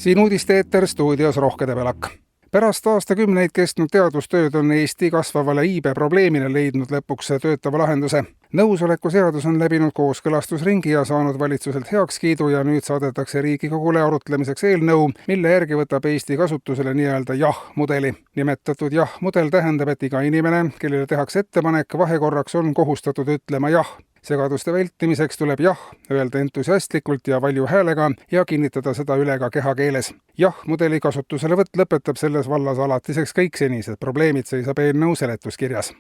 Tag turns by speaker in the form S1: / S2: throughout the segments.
S1: Siin uudiste eeter stuudios Rohke Debelak. Pärast aastakümneid kestnud teadustööd on Eesti kasvavale iibe probleemile leidnud lõpuks töötava lahenduse. Nõusoleku seadus on läbinud kooskõlastusringi ja saanud valitsuselt heakskiidu ja nüüd saadetakse Riigikogule arutlemiseks eelnõu, mille järgi võtab Eesti kasutusele nii-öelda jah-mudeli. Nimetatud jah-mudel tähendab, et iga inimene, kellele tehakse ettepanek, vahekorraks on kohustatud ütlema jah. Segaduste vältimiseks tuleb jah öelda entusiastlikult ja valju häälega ja kinnitada seda üle ka kehakeeles. Jah-mudeli kasutuselevõtt lõpetab selles vallas alatiseks kõik senised probleemid, seisab eelnõu seletuskirjas.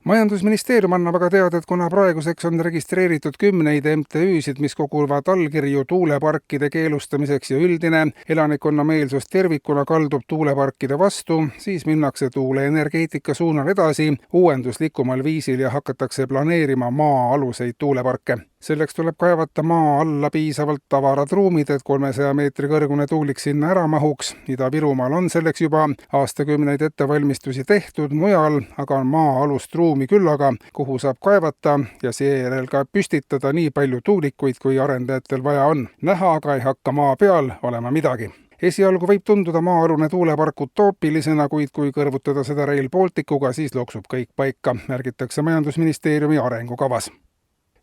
S1: Majandusministeerium annab aga teada, et kuna praeguseks on registreeritud 10 MTÜ-sid, mis koguvad allkirju tuuleparkide keelustamiseks ja üldine elanikkonna meelsus tervikuna kaldub tuuleparkide vastu, siis minnakse tuuleenergeetika suunal edasi uuenduslikumal viisil ja hakatakse planeerima maa-aluseid tuuleparke. Selleks tuleb kaevata maa alla piisavalt tavarad ruumid, et 300 meetri kõrgune tuulik sinna ära mahuks. Ida-Virumaal on selleks juba aastakümneid ettevalmistusi tehtud, mujal aga on maa-alust ruumi küllaga, kuhu saab kaevata ja seejärel ka püstitada nii palju tuulikuid, kui arendajatel vaja on. Näha aga ei hakka maa peal olema midagi. Esialgu võib tunduda maa-alune tuulepark utoopilisena, kuid kui kõrvutada seda Rail Balticuga, siis loksub kõik paika, märgitakse Majandusministeeriumi arengukavas.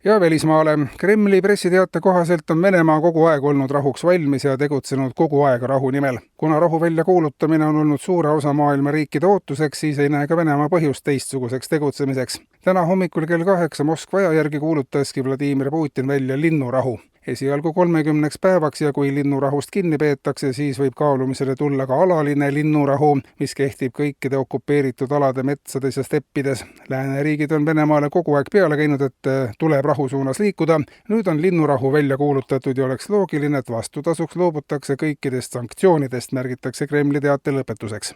S1: Ja välismaale. Kremli pressiteate kohaselt on Venemaa kogu aeg olnud rahuks valmis ja tegutsenud kogu aeg rahu nimel. Kuna rahu väljakuulutamine on olnud suure osa maailma riikide ootuseks, siis ei näe ka Venemaa põhjust teistsuguseks tegutsemiseks. Täna hommikul kell 8 Moskva aja järgi kuulutaski Vladimir Putin välja linnurahu. Esialgu 30 päevaks ja kui linnurahust kinni peetakse, siis võib kaalumisele tulla ka alaline linnurahu, mis kehtib kõikide okupeeritud alade metsades ja steppides. Lääneriigid on Venemaale kogu aeg peale käinud, et tuleb rahu suunas liikuda. Nüüd on linnurahu välja kuulutatud ja oleks loogiline, et vastutasuks loobutakse kõikidest sanktsioonidest, märgitakse Kremli teate lõpetuseks.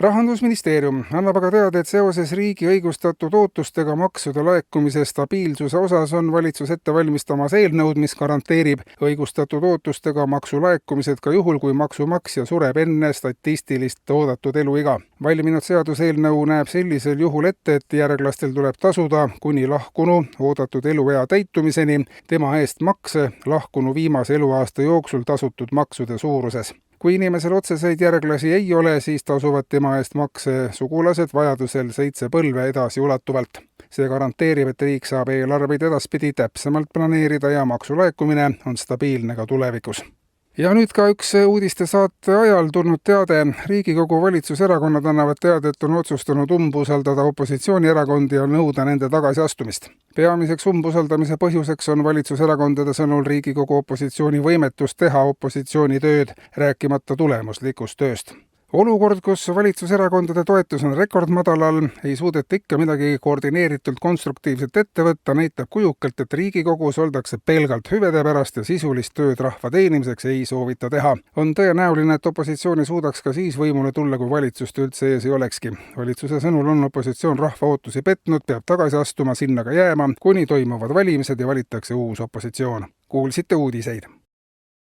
S1: Rahandusministeerium annab aga teada, et seoses riigi õigustatud ootustega maksude laekumise stabiilsuse osas on valitsus ette valmistamas eelnõud, mis garanteerib õigustatud ootustega maksulaekumised ka juhul, kui maksumaksja sureb enne statistilist oodatud eluiga. Valminud seaduseelnõu näeb sellisel juhul ette, et järglastel tuleb tasuda kuni lahkunu oodatud eluea täitumiseni tema eest makse lahkunu viimase eluaasta jooksul tasutud maksude suuruses. Kui inimesel otseseid järglasi ei ole, siis tasuvad tema eest makse sugulased vajadusel 7 põlve edasi ulatuvalt. See garanteerib, et riik saab eelarveid edaspidi täpsemalt planeerida ja maksulaekumine on stabiilne ka tulevikus. Ja nüüd ka üks uudiste saate ajal tulnud teade. Riigikogu valitsuserakonnad annavad teada, et on otsustanud umbusaldada opositsioonierakondi ja nõuda nende tagasiastumist. Peamiseks umbusaldamise põhjuseks on valitsuserakondade sõnul Riigikogu opositsiooni võimetus teha opositsioonitööd, rääkimata tulemuslikust tööst. Olukord, kus valitsuserakondade toetus on rekordmadalal, ei suudeta ikka midagi koordineeritult konstruktiivselt ette võtta, näitab kujukalt, et Riigikogus oldakse pelgalt hüvede pärast ja sisulist tööd rahva teenimiseks ei soovita teha. On tõenäoline, et opositsiooni suudaks ka siis võimule tulla, kui valitsust üldse ees ei olekski. Valitsuse sõnul on opositsioon rahva ootusi petnud, peab tagasi astuma, sinna ka jääma, kuni toimuvad valimised ja valitakse uus opositsioon. Kuulsite uudiseid.